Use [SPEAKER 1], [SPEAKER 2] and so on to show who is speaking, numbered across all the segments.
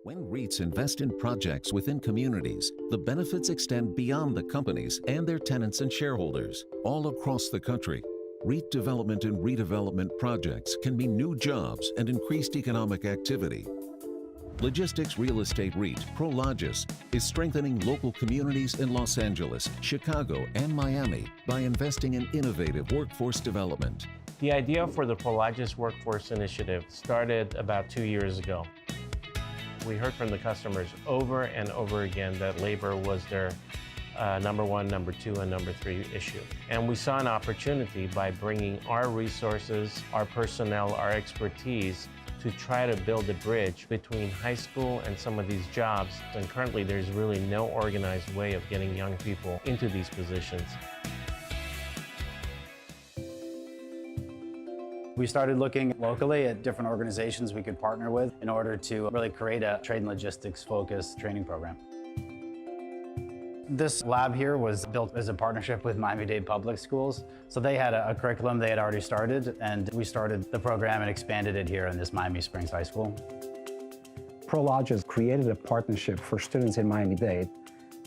[SPEAKER 1] When REITs invest in projects within communities, the benefits extend beyond the companies and their tenants and shareholders. All across the country, REIT development and redevelopment projects can mean new jobs and increased economic activity. Logistics Real Estate REIT, Prologis, is strengthening local communities in Los Angeles, Chicago, and Miami by investing in innovative workforce development.
[SPEAKER 2] The idea for the Prologis Workforce Initiative started about 2 years ago. We heard from the customers over and over again that labor was their number one, number two, and number three issue. And we saw an opportunity by bringing our resources, our personnel, our expertise to try to build a bridge between high school and some of these jobs. And currently there's really no organized way of getting young people into these positions.
[SPEAKER 3] We started looking locally at different organizations we could partner with in order to really create a trade and logistics focused training program. This lab here was built as a partnership with Miami-Dade Public Schools. So they had a curriculum they had already started, and we started the program and expanded it here in this Miami Springs High School.
[SPEAKER 4] Prologis created a partnership for students in Miami-Dade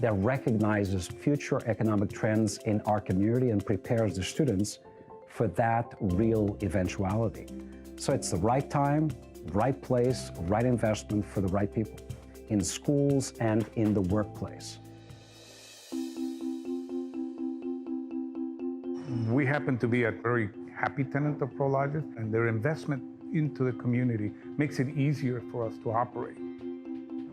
[SPEAKER 4] that recognizes future economic trends in our community and prepares the students for that real eventuality. So it's the right time, right place, right investment for the right people in schools and in the workplace.
[SPEAKER 5] We happen to be a very happy tenant of Prologis, and their investment into the community makes it easier for us to operate.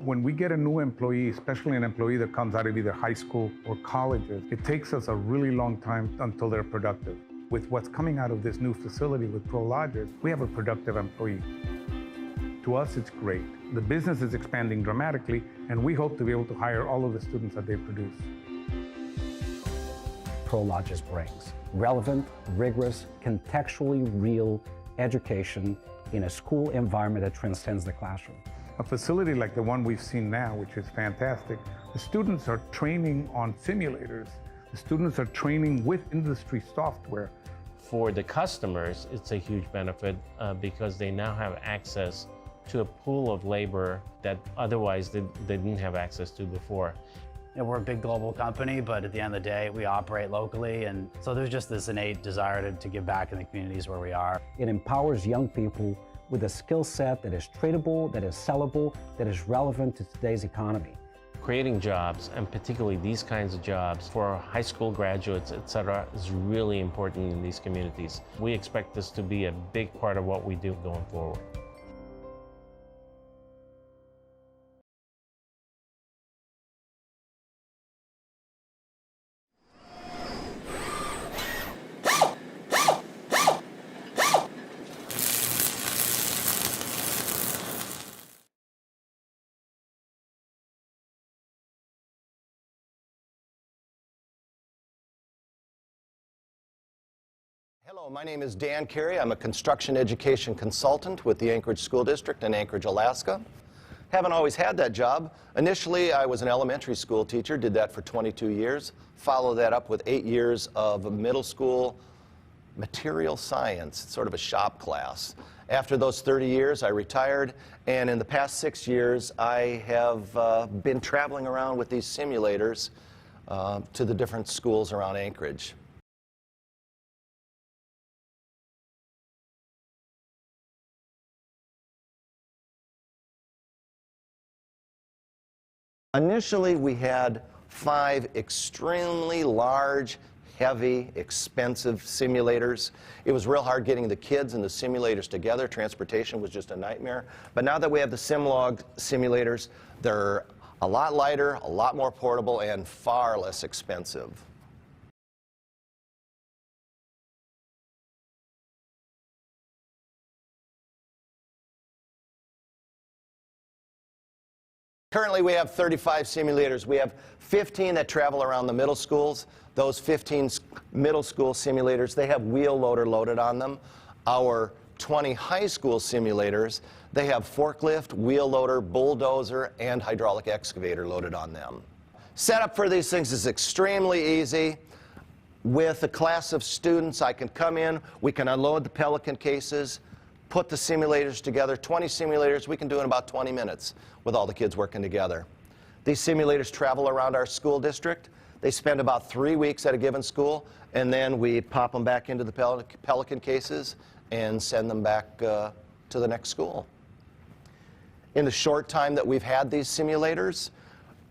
[SPEAKER 5] When we get a new employee, especially an employee that comes out of either high school or colleges, it takes us a really long time until they're productive. With what's coming out of this new facility with Prologis, we have a productive employee. To us, it's great. The business is expanding dramatically, and we hope to be able to hire all of the students that they produce.
[SPEAKER 4] Prologis brings relevant, rigorous, contextually real education in a school environment that transcends the classroom.
[SPEAKER 5] A facility like the one we've seen now, which is fantastic, the students are training on simulators. The students are training with industry software.
[SPEAKER 2] For the customers, it's a huge benefit because they now have access to a pool of labor that otherwise they didn't have access to before.
[SPEAKER 3] You know, we're a big global company, but at the end of the day, we operate locally, and so there's just this innate desire to give back in the communities where we are.
[SPEAKER 4] It empowers young people with a skill set that is tradable, that is sellable, that is relevant to today's economy.
[SPEAKER 2] Creating jobs, and particularly these kinds of jobs for high school graduates, etc., is really important in these communities. We expect this to be a big part of what we do going forward.
[SPEAKER 6] Hello, my name is Dan Carey. I'm a construction education consultant with the Anchorage School District in Anchorage, Alaska. Haven't always had that job. Initially, I was an elementary school teacher, did that for 22 years. Followed that up with 8 years of middle school material science, sort of a shop class. After those 30 years, I retired, and in the past 6 years, I have been traveling around with these simulators to the different schools around Anchorage. Initially, we had 5 extremely large, heavy, expensive simulators. It was real hard getting the kids and the simulators together. Transportation was just a nightmare. But now that we have the SimLog simulators, they're a lot lighter, a lot more portable, and far less expensive. Currently, we have 35 simulators. We have 15 that travel around the middle schools. Those 15 middle school simulators, they have wheel loader loaded on them. Our 20 high school simulators, they have forklift, wheel loader, bulldozer, and hydraulic excavator loaded on them. Setup for these things is extremely easy. With a class of students, I can come in, we can unload the Pelican cases, put the simulators together. 20 simulators we can do in about 20 minutes with all the kids working together. These simulators travel around our school district. They spend about 3 weeks at a given school, and then we pop them back into the Pelican cases and send them back to the next school. In the short time that we've had these simulators,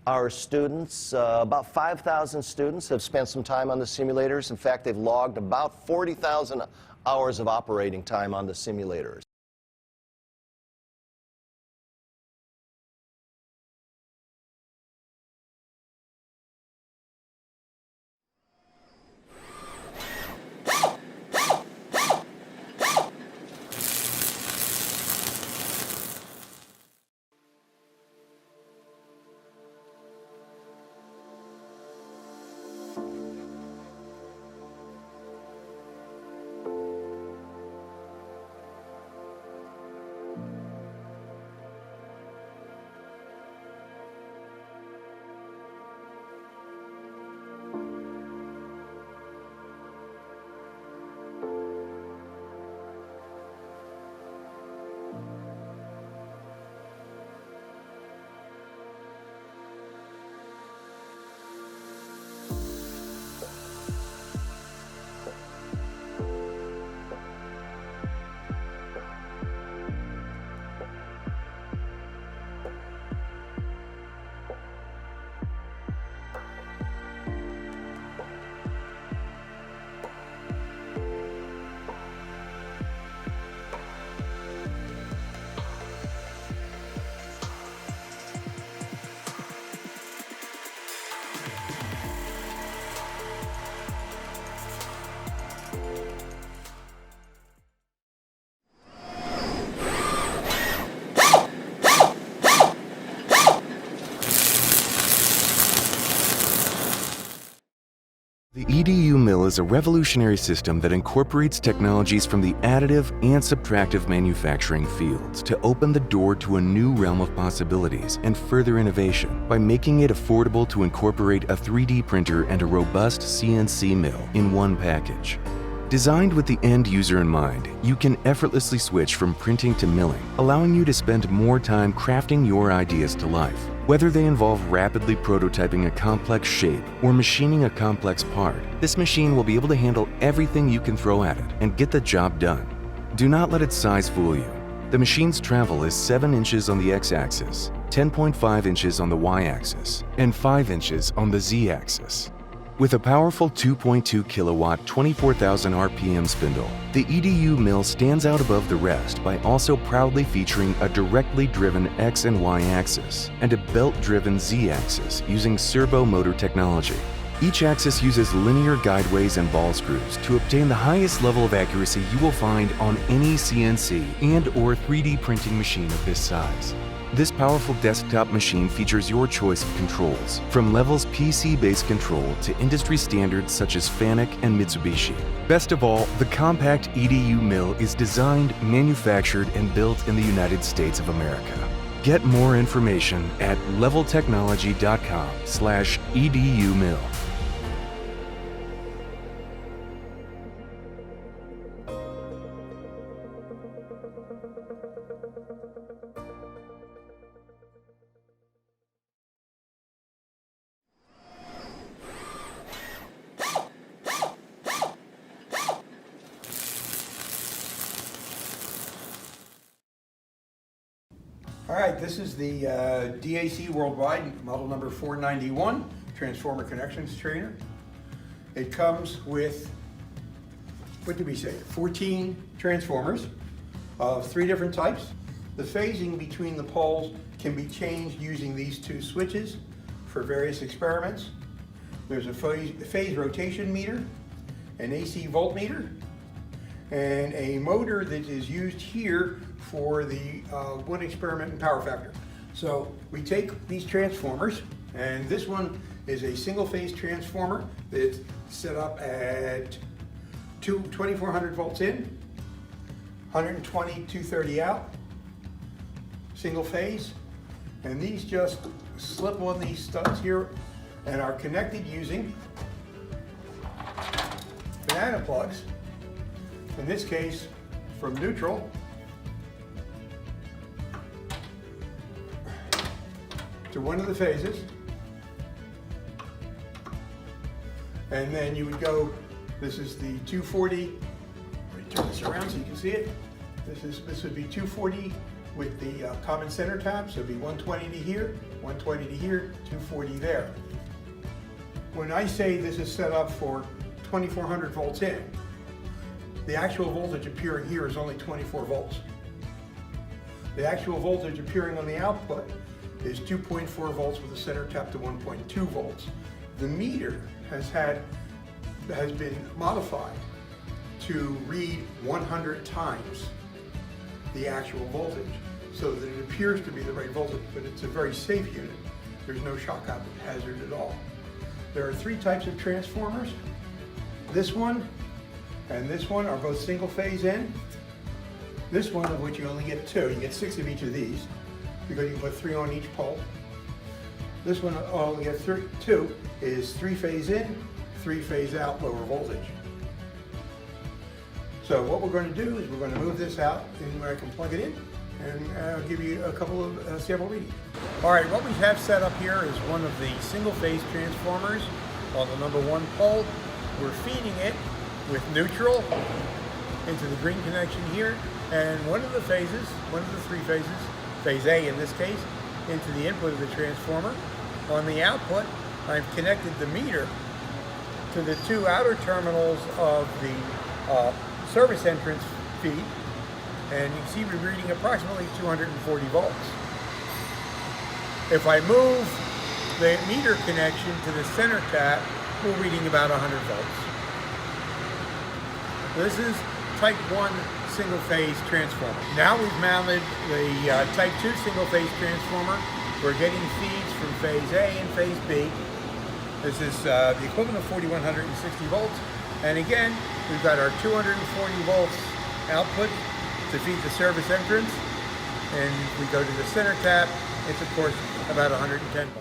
[SPEAKER 6] our students, about 5,000 students have spent some time on the simulators. In fact, they've logged about 40,000 hours of operating time on the simulators.
[SPEAKER 7] The EDU mill is a revolutionary system that incorporates technologies from the additive and subtractive manufacturing fields to open the door to a new realm of possibilities and further innovation by making it affordable to incorporate a 3D printer and a robust CNC mill in one package. Designed with the end user in mind, you can effortlessly switch from printing to milling, allowing you to spend more time crafting your ideas to life. Whether they involve rapidly prototyping a complex shape or machining a complex part, this machine will be able to handle everything you can throw at it and get the job done. Do not let its size fool you. The machine's travel is 7 inches on the x-axis, 10.5 inches on the y-axis, and 5 inches on the z-axis. With a powerful 2.2 kilowatt, 24,000 RPM spindle, the EDU mill stands out above the rest by also proudly featuring a directly driven X and Y axis and a belt-driven Z axis using servo motor technology. Each axis uses linear guideways and ball screws to obtain the highest level of accuracy you will find on any CNC and/or 3D printing machine of this size. This powerful desktop machine features your choice of controls, from Level's PC-based control to industry standards such as FANUC and Mitsubishi. Best of all, the compact EDU mill is designed, manufactured, and built in the United States of America. Get more information at leveltechnology.com/EDU mill.
[SPEAKER 8] All right, this is the DAC Worldwide model number 491 Transformer Connections Trainer. It comes with, what did we say, 14 transformers of 3 different types. The phasing between the poles can be changed using these 2 switches for various experiments. There's a phase rotation meter, an AC voltmeter, and a motor that is used here for the wood experiment and power factor. So we take these transformers, and this one is a single phase transformer that's set up at 2400 volts in, 120, 230 out, single phase. And these just slip on these studs here and are connected using banana plugs. In this case, from neutral to one of the phases. And then you would go, this is the 240, let me turn this around so you can see it. This would be 240 with the common center tap, so it'd be 120 to here, 120 to here, 240 there. When I say this is set up for 2400 volts in, the actual voltage appearing here is only 24 volts. The actual voltage appearing on the output is 2.4 volts with a center tap to 1.2 volts. The meter has been modified to read 100 times the actual voltage so that it appears to be the right voltage, but it's a very safe unit. There's no shock hazard at all. There are 3 types of transformers. This one and this one are both single phase in. This one, of which you only get 2, you get 6 of each of these because you can put 3 on each pole. This one only gets 2, is 3 phase in, 3 phase out, lower voltage. So what we're going to do is we're going to move this out and where I can plug it in, and I'll give you a couple of sample readings. All right, what we have set up here is one of the single phase transformers on the number 1 pole. We're feeding it with neutral into the green connection here, and one of the phases, one of the 3 phases, phase A in this case, into the input of the transformer. On the output, I've connected the meter to the 2 outer terminals of the service entrance feed, and you can see we're reading approximately 240 volts. If I move the meter connection to the center tap, we're reading about 100 volts. This is type 1 single phase transformer. Now we've mounted the type 2 single phase transformer. We're getting feeds from phase A and phase B. This is the equivalent of 4160 volts. And again, we've got our 240 volts output to feed the service entrance. And if we go to the center tap, it's of course about 110 volts.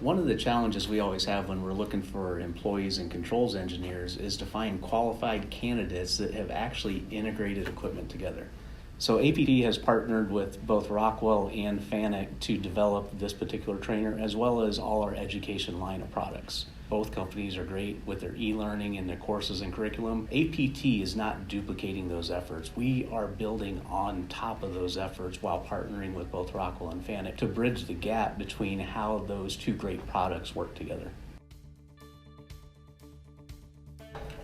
[SPEAKER 9] One of the challenges we always have when we're looking for employees and controls engineers is to find qualified candidates that have actually integrated equipment together. So APT has partnered with both Rockwell and FANUC to develop this particular trainer, as well as all our education line of products. Both companies are great with their e-learning and their courses and curriculum. APT is not duplicating those efforts. We are building on top of those efforts while partnering with both Rockwell and FANUC to bridge the gap between how those 2 great products work together.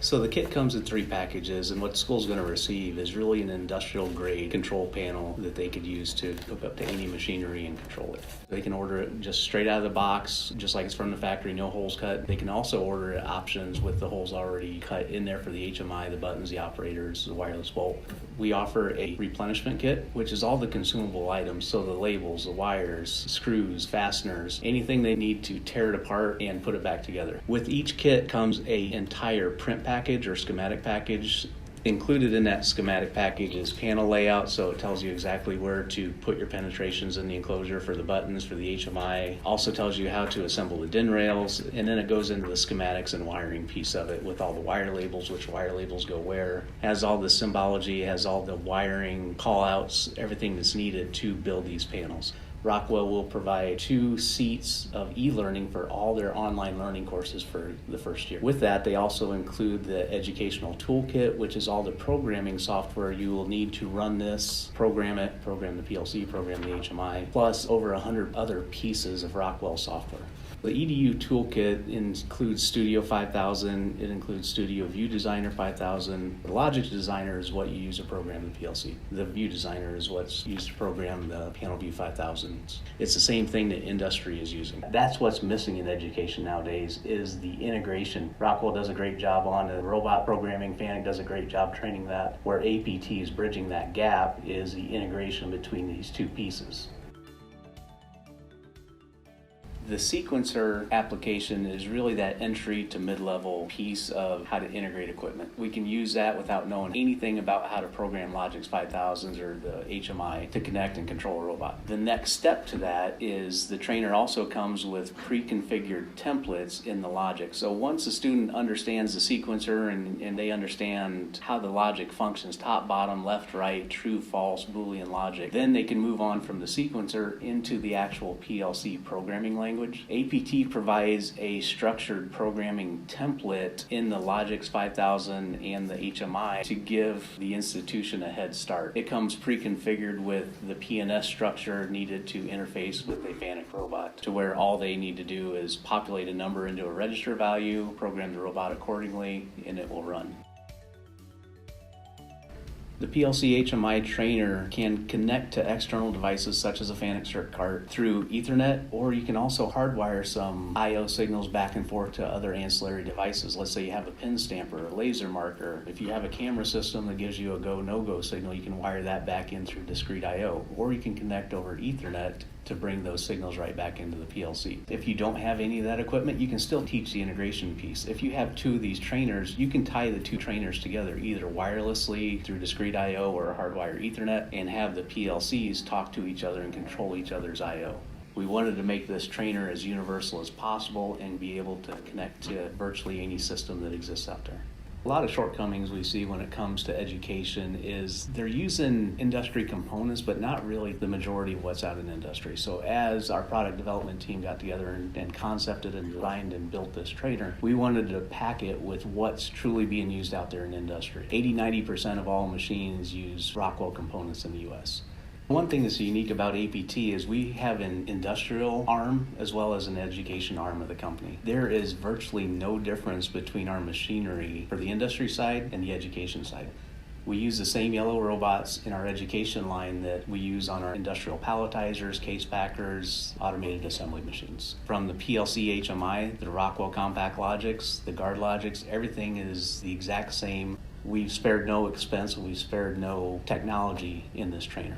[SPEAKER 9] So the kit comes in 3 packages, and what the school's going to receive is really an industrial grade control panel that they could use to hook up to any machinery and control it. They can order it just straight out of the box, just like it's from the factory, no holes cut. They can also order options with the holes already cut in there for the HMI, the buttons, the operators, the wireless bolt. We offer a replenishment kit, which is all the consumable items, so the labels, the wires, screws, fasteners, anything they need to tear it apart and put it back together. With each kit comes an entire print package or schematic package. Included in that schematic package is panel layout, so it tells you exactly where to put your penetrations in the enclosure for the buttons, for the HMI. Also tells you how to assemble the DIN rails, and then it goes into the schematics and wiring piece of it with all the wire labels, which wire labels go where. Has all the symbology, has all the wiring, call outs, everything that's needed to build these panels. Rockwell will provide 2 seats of e-learning for all their online learning courses for the first year. With that, they also include the educational toolkit, which is all the programming software you will need to run this, program it, program the PLC, program the HMI, plus over 100 other pieces of Rockwell software. The EDU toolkit includes Studio 5000, it includes Studio View Designer 5000. The Logic Designer is what you use to program the PLC. The View Designer is what's used to program the Panel View 5000. It's the same thing that industry is using. That's what's missing in education nowadays is the integration. Rockwell does a great job on the robot programming, FANUC does a great job training that. Where APT is bridging that gap is the integration between these 2 pieces. The sequencer application is really that entry to mid-level piece of how to integrate equipment. We can use that without knowing anything about how to program Logix 5000s or the HMI to connect and control a robot. The next step to that is the trainer also comes with pre-configured templates in the logic. So once the student understands the sequencer and they understand how the logic functions, top, bottom, left, right, true, false, Boolean logic, then they can move on from the sequencer into the actual PLC programming language. APT provides a structured programming template in the Logix 5000 and the HMI to give the institution a head start. It comes pre-configured with the PNS structure needed to interface with a FANUC robot, to where all they need to do is populate a number into a register value, program the robot accordingly, and it will run. The PLC HMI trainer can connect to external devices such as a FANUC circuit card through Ethernet, or you can also hardwire some I/O signals back and forth to other ancillary devices. Let's say you have a pin stamper, a laser marker. If you have a camera system that gives you a go, no-go signal, you can wire that back in through discrete I/O, or you can connect over Ethernet to bring those signals right back into the PLC. If you don't have any of that equipment, you can still teach the integration piece. If you have two of these trainers, you can tie the two trainers together, either wirelessly through discrete I/O or hardwire Ethernet, and have the PLCs talk to each other and control each other's I/O. We wanted to make this trainer as universal as possible and be able to connect to virtually any system that exists out there. A lot of shortcomings we see when it comes to education is they're using industry components, but not really the majority of what's out in industry. So as our product development team got together and concepted and designed and built this trainer, we wanted to pack it with what's truly being used out there in industry. 80-90% of all machines use Rockwell components in the US. One thing that's unique about APT is we have an industrial arm as well as an education arm of the company. There is virtually no difference between our machinery for the industry side and the education side. We use the same yellow robots in our education line that we use on our industrial palletizers, case packers, automated assembly machines. From the PLC HMI, the Rockwell Compact Logix, the Guard Logix, everything is the exact same. We've spared no expense and we've spared no technology in this trainer.